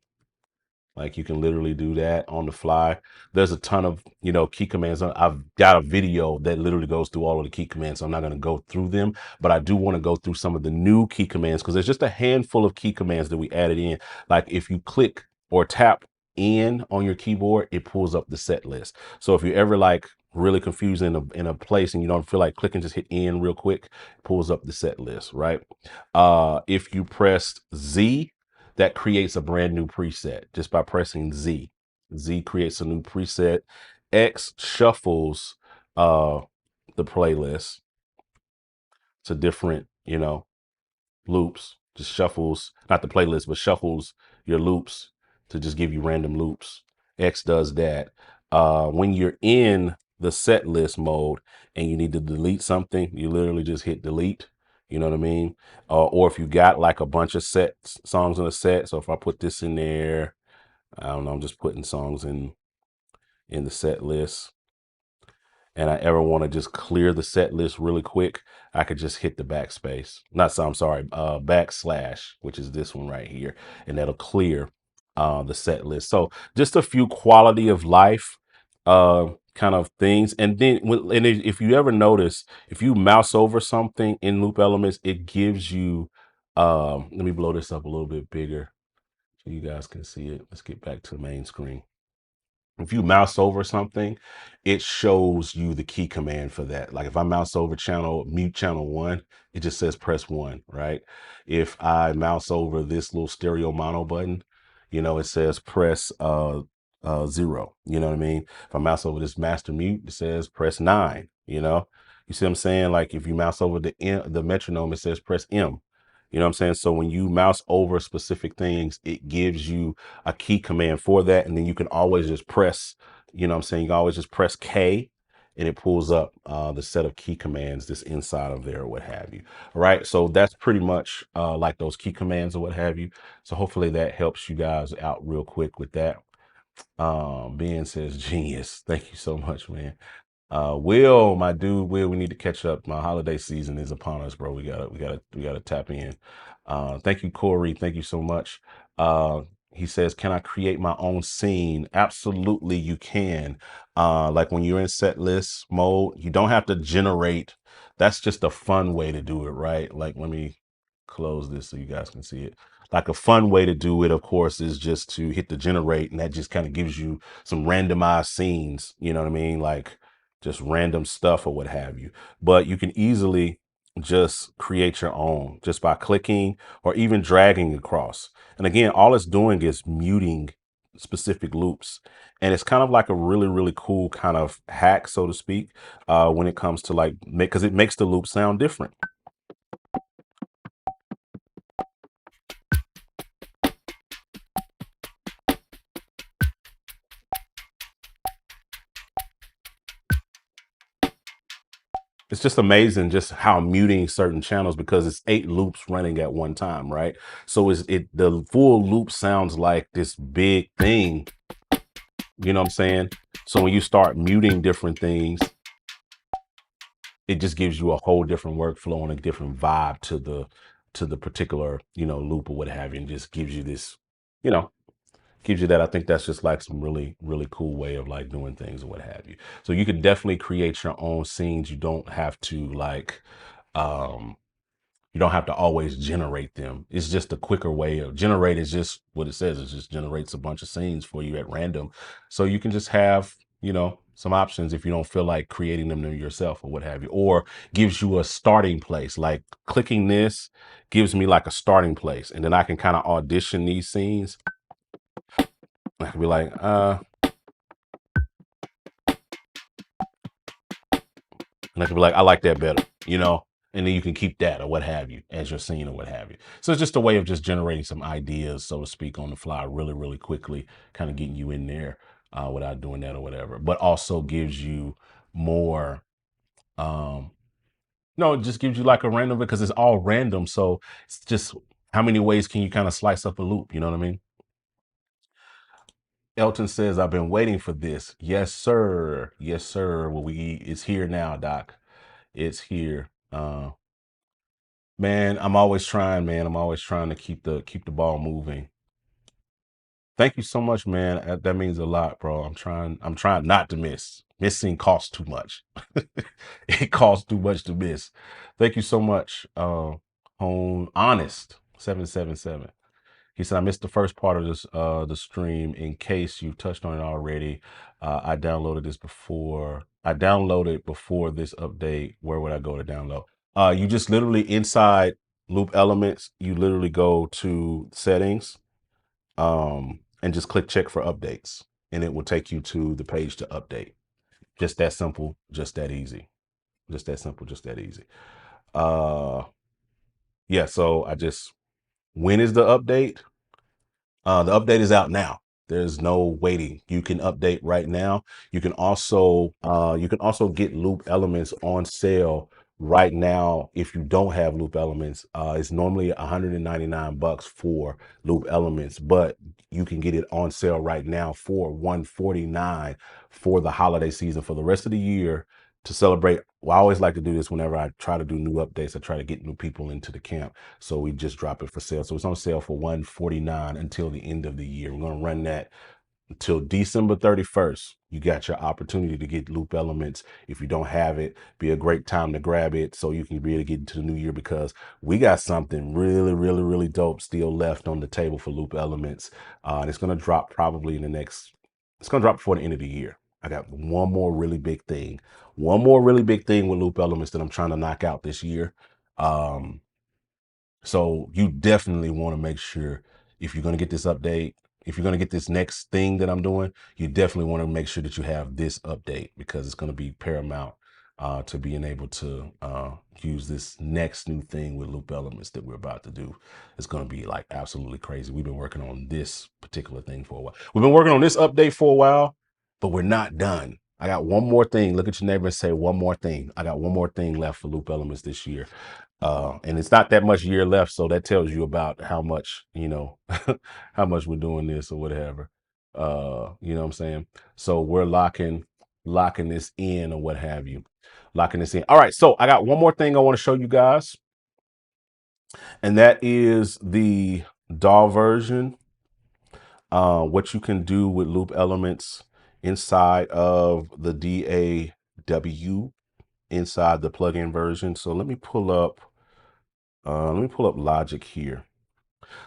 Like you can literally do that on the fly. There's a ton of, key commands. I've got a video that literally goes through all of the key commands. So I'm not going to go through them, but I do want to go through some of the new key commands, because there's just a handful of key commands that we added in. Like if you click or tap in on your keyboard, it pulls up the set list. So if you're ever like really confused in a place and you don't feel like clicking, just hit in real quick, it pulls up the set list, right? If you pressed Z, that creates a brand new preset just by pressing Z. Z creates a new preset. X shuffles the playlist to different, loops. Just shuffles, not the playlist, but shuffles your loops to just give you random loops. X does that. When you're in the set list mode and you need to delete something, you literally just hit delete. You know what I mean? Or if you got like a bunch of songs in a set. So if I put this in there, I don't know, I'm just putting songs in the set list, and I ever want to just clear the set list really quick, I could just hit the backspace. I'm sorry, backslash, which is this one right here, and that'll clear the set list. So just a few quality of life kind of things. And then if you ever notice, if you mouse over something in Loop Elements, it gives you, let me blow this up a little bit bigger so you guys can see it. Let's get back to the main screen. If you mouse over something, it shows you the key command for that. Like if I mouse over mute channel 1, it just says press 1, right? If I mouse over this little stereo mono button, it says press 0. You know what I mean? If I mouse over this master mute, it says press 9. You see what I'm saying? Like if you mouse over the metronome, it says press M. You know what I'm saying? So when you mouse over specific things, it gives you a key command for that. And then you can always just press, you know what I'm saying? You can always just press K and it pulls up the set of key commands that's inside of there or what have you. All right. So that's pretty much like those key commands or what have you. So hopefully that helps you guys out real quick with that. Ben says genius. Thank you so much, man. Will, my dude, Will, we need to catch up. My holiday season is upon us, bro. We gotta tap in. Thank you, Corey. Thank you so much. He says, can I create my own scene? Absolutely, you can. Like when you're in set list mode, you don't have to generate. That's just a fun way to do it, right? Like, let me close this so you guys can see it. Like a fun way to do it, of course, is just to hit the generate, and that just kind of gives you some randomized scenes. You know what I mean? Like just random stuff or what have you. But you can easily just create your own just by clicking or even dragging across. And again, all it's doing is muting specific loops. And it's kind of like a really, really cool kind of hack, so to speak, when it comes to like make, because it makes the loop sound different. It's just amazing just how muting certain channels, because it's 8 loops running at one time, right? So the full loop sounds like this big thing, you know what I'm saying? So when you start muting different things, it just gives you a whole different workflow and a different vibe to the particular, loop or what have you, and just gives you this, you know, gives you that. I think that's just like some really, really cool way of like doing things or what have you. So you can definitely create your own scenes. You don't have to um, you don't have to always generate them. It's just a quicker way of generate is just what it says. It just generates a bunch of scenes for you at random. So you can just have, some options if you don't feel like creating them yourself or what have you, or gives you a starting place. Like clicking this gives me like a starting place. And then I can kind of audition these scenes. I can be like, and I can be like, I like that better. And then you can keep that or what have you as your scene or what have you. So it's just a way of just generating some ideas, so to speak, on the fly really, really quickly, kind of getting you in there without doing that or whatever. But also gives you more, no, it just gives you like a random, because it's all random. So it's just how many ways can you kind of slice up a loop? You know what I mean? Elton says, I've been waiting for this. Yes, sir. Yes, sir. Well, it's here now, Doc. It's here. Man, I'm always trying, man. I'm always trying to keep the ball moving. Thank you so much, man. That means a lot, bro. I'm trying not to miss. Missing costs too much. It costs too much to miss. Thank you so much. Home Honest 777. He said, I missed the first part of the stream. In case you touched on it already, I downloaded this before. I downloaded before this update. Where would I go to download? You just literally inside Loop Elements, you literally go to settings, and just click check for updates, and it will take you to the page to update. Just that simple, just that easy. Just that simple, just that easy. Uh, yeah. So when is the update? The update is out now. There's no waiting. You can update right now. You can also get Loop Elements on sale right now if you don't have Loop Elements. It's normally $199 for Loop Elements, but you can get it on sale right now for $149 for the holiday season, for the rest of the year, to celebrate. Well, I always like to do this whenever I try to do new updates. I try to get new people into the camp. So we just drop it for sale. So it's on sale for $149 until the end of the year. We're going to run that until December 31st. You got your opportunity to get Loop Elements. If you don't have it, be a great time to grab it so you can really get into the new year, because we got something really, really, really dope still left on the table for Loop Elements. And it's going to drop probably it's going to drop before the end of the year. I got one more really big thing. One more really big thing with Loop Elements that I'm trying to knock out this year. Um, so you definitely want to make sure, if you're going to get this update, if you're going to get this next thing that I'm doing, you definitely want to make sure that you have this update, because it's going to be paramount to being able to use this next new thing with Loop Elements that we're about to do. It's going to be like absolutely crazy. We've been working on this particular thing for a while. We've been working on this update for a while, but we're not done. I got one more thing. Look at your neighbor and say one more thing. I got one more thing left for Loop Elements this year. And it's not that much year left, so that tells you about how much, how much we're doing this or whatever. You know what I'm saying? So we're locking this in or what have you. Locking this in. All right, so I got one more thing I want to show you guys, and that is the DAW version. What you can do with Loop Elements inside of the DAW inside the plugin version. So let me pull up Logic here.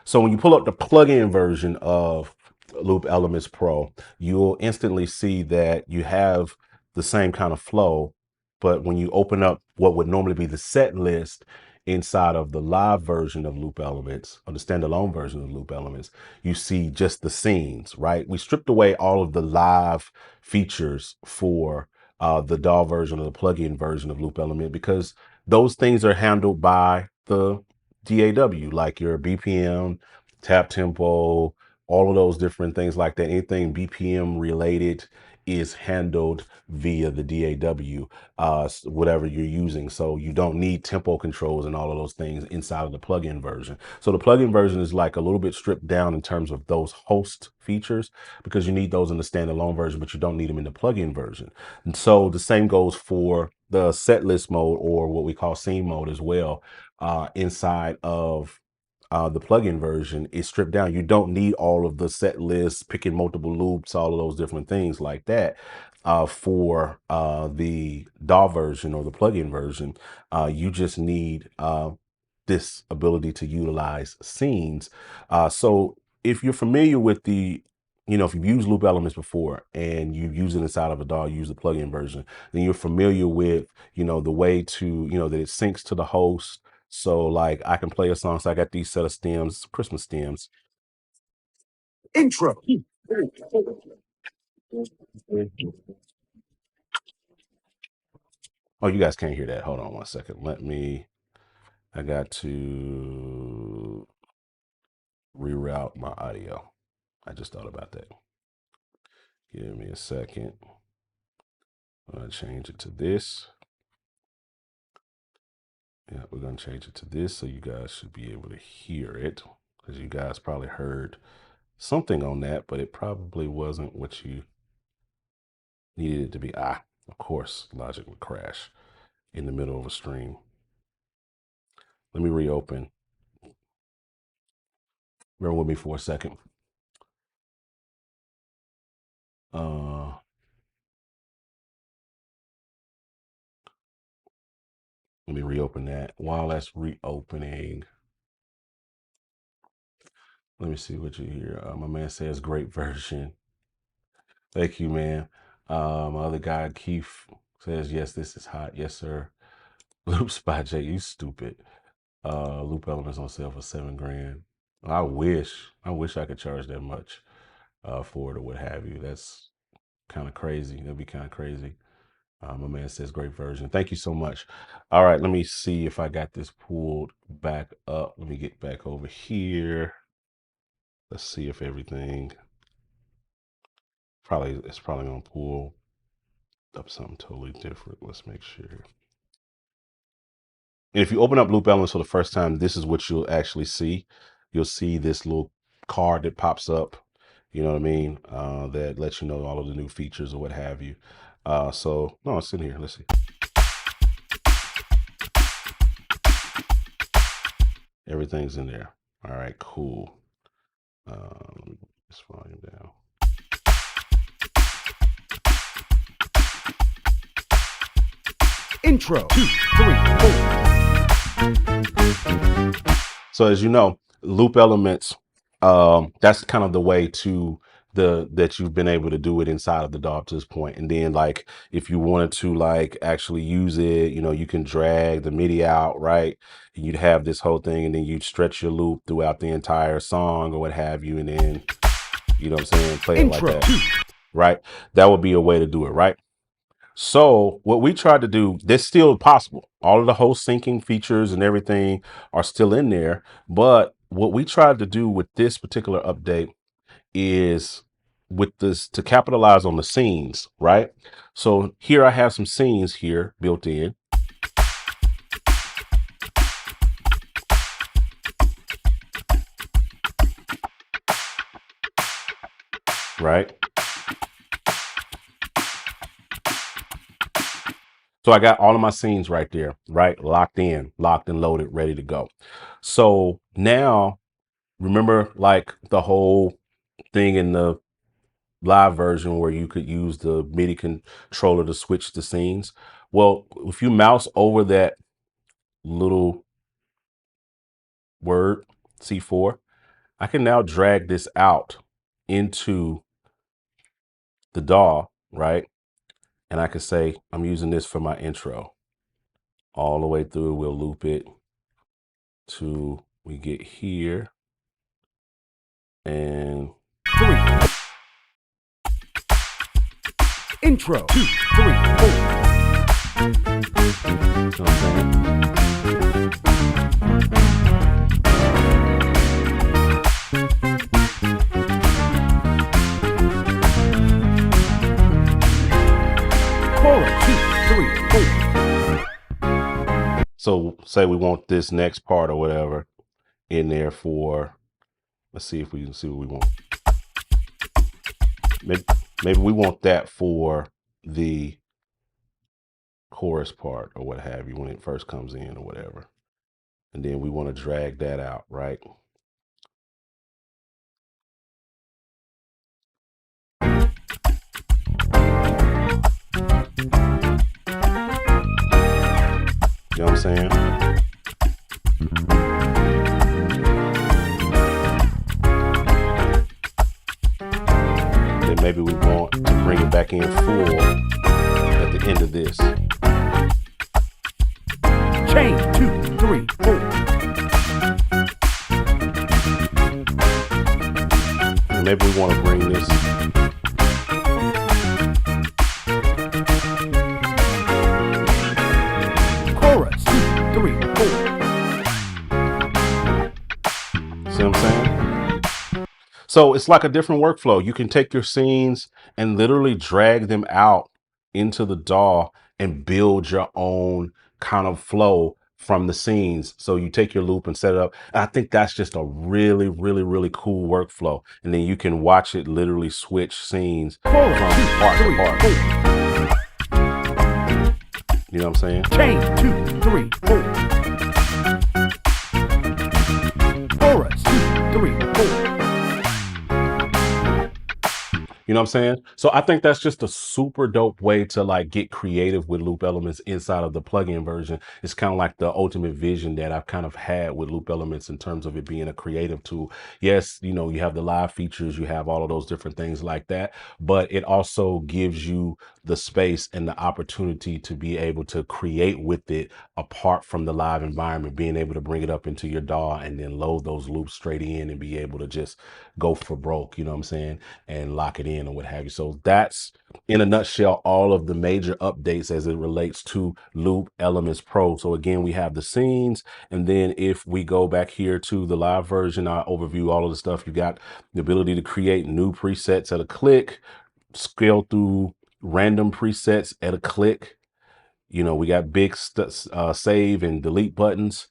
So when you pull up the plugin version of Loop Elements Pro, you'll instantly see that you have the same kind of flow, But when you open up what would normally be the set list inside of the live version of Loop Elements, or the standalone version of Loop Elements, you see just the scenes, right? We stripped away all of the live features for the DAW version or the plugin version of Loop Element, because those things are handled by the DAW, like your BPM, tap tempo, all of those different things like that. Anything BPM related is handled via the DAW, whatever you're using. So you don't need tempo controls and all of those things inside of the plugin version. So the plugin version is like a little bit stripped down in terms of those host features, because you need those in the standalone version, but you don't need them in the plugin version. And so the same goes for the set list mode, or what we call scene mode as well, inside of the plugin version is stripped down. You don't need all of the set lists, picking multiple loops, all of those different things like that for the DAW version or the plugin version. You just need this ability to utilize scenes. So if you're familiar with if you've used Loop Elements before and you use it inside of a DAW, use the plugin version, then you're familiar with, the way to, that it syncs to the host. So like I can play a song. So I got these set of stems, Christmas stems. Intro. Oh, you guys can't hear that. Hold on one second. I got to reroute my audio. I just thought about that. Give me a second. I'm going to change it to this. Yeah, we're going to change it to this so you guys should be able to hear it, because you guys probably heard something on that, but it probably wasn't what you needed it to be. Of course, Logic would crash in the middle of a stream. Let me reopen. Bear with me for a second. Let me reopen that. While that's reopening, let me see what you hear. My man says great version. Thank you, man. My other guy, Keith, says, yes, this is hot. Yes, sir. Loops by J, you stupid. Loop Elements on sale for $7,000. I wish I could charge that much for it or what have you. That's kind of crazy. That'd be kind of crazy. My man says great version. Thank you so much. All right, let me see if I got this pulled back up. Let me get back over here. Let's see if everything it's probably gonna pull up something totally different. Let's make sure. And if you open up Loop Elements for the first time, this is what you'll actually see. You'll see this little card that pops up, you know what I mean? That lets you know all of the new features or what have you. So no, it's in here. Let's see. Everything's in there. All right, cool. Let me put this volume down. Intro 2, 3, 4. So as you know, Loop Elements, that's kind of the way to that you've been able to do it inside of the DAW to this point. And then like if you wanted to like actually use it, you can drag the MIDI out, right? And you'd have this whole thing, and then you'd stretch your loop throughout the entire song or what have you, and then what I'm saying, play it like that, right? That would be a way to do it, right? So what we tried to do, that's still possible. All of the host syncing features and everything are still in there. But what we tried to do with this particular update is with this to capitalize on the scenes, right? So here I have some scenes here built in. Right. So I got all of my scenes right there, right? Locked and loaded, ready to go. So now remember like the whole thing in the live version where you could use the MIDI controller to switch the scenes. Well, if you mouse over that little word C4, I can now drag this out into the DAW, right? And I could say, I'm using this for my intro. All the way through, we'll loop it to we get here. And 3. Intro 2, 3, 4. You know what I'm saying? Chorus 2, 3, 4. So say we want this next part or whatever in there for, let's see if we can see what we want. Maybe we want that for the chorus part or what have you when it first comes in or whatever. And then we want to drag that out, right? You know what I'm saying? Then maybe we want to bring it back in full at the end of this. Chain 2, 3, 4. And maybe we want to bring this. Chorus 2, 3, 4. See what I'm saying? So it's like a different workflow. You can take your scenes and literally drag them out into the DAW and build your own kind of flow from the scenes. So you take your loop and set it up. And I think that's just a really, really, really cool workflow. And then you can watch it literally switch scenes from part to part. You know what I'm saying? Chain 2, 3, 4. Chorus 2, 3, 4. You know what I'm saying? So I think that's just a super dope way to like get creative with loop elements inside of the plugin version. It's kind of like the ultimate vision that I've kind of had with loop elements in terms of it being a creative tool. Yes, you know, you have the live features, you have all of those different things like that, but it also gives you the space and the opportunity to be able to create with it apart from the live environment, being able to bring it up into your DAW and then load those loops straight in and be able to just go for broke, you know what I'm saying, and lock it in or what have you. So that's in a nutshell all of the major updates as it relates to Loop Elements Pro. So again, we have the scenes, and then if we go back here to the live version, I overview all of the stuff. You got the ability to create new presets at a click, scale through random presets at a click. You know, we got big save and delete buttons.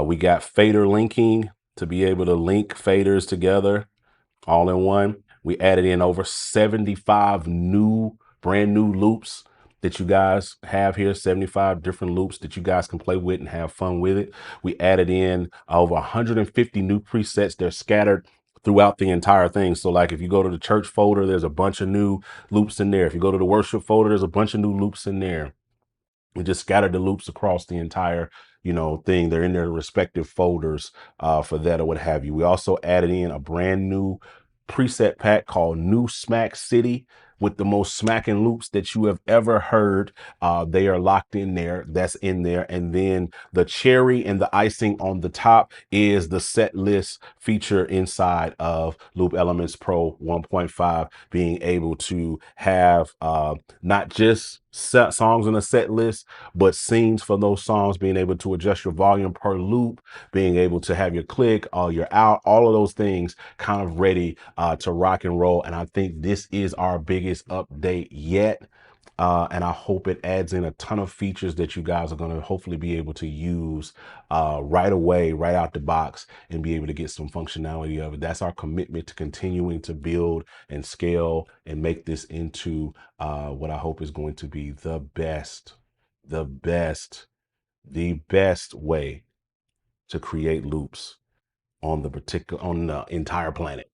We got fader linking to be able to link faders together all in one. We added in over 75 brand new loops that you guys have here, 75 different loops that you guys can play with and have fun with it. We added in over 150 new presets. They're scattered throughout the entire thing. So like if you go to the church folder, there's a bunch of new loops in there. If you go to the worship folder, there's a bunch of new loops in there. We just scattered the loops across the entire, you know, thing. They're in their respective folders for that or what have you. We also added in a brand new preset pack called New Smack City with the most smacking loops that you have ever heard. They are locked in there. That's in there. And then the cherry and the icing on the top is the set list feature inside of Loop Elements Pro 1.5, being able to have not just songs in a set list, but scenes for those songs, being able to adjust your volume per loop, being able to have your click, your out, all of those things kind of ready to rock and roll. And I think this is our biggest update yet. And I hope it adds in a ton of features that you guys are going to hopefully be able to use right away, right out the box, and be able to get some functionality of it. That's our commitment to continuing to build and scale and make this into what I hope is going to be the best way to create loops on the entire planet.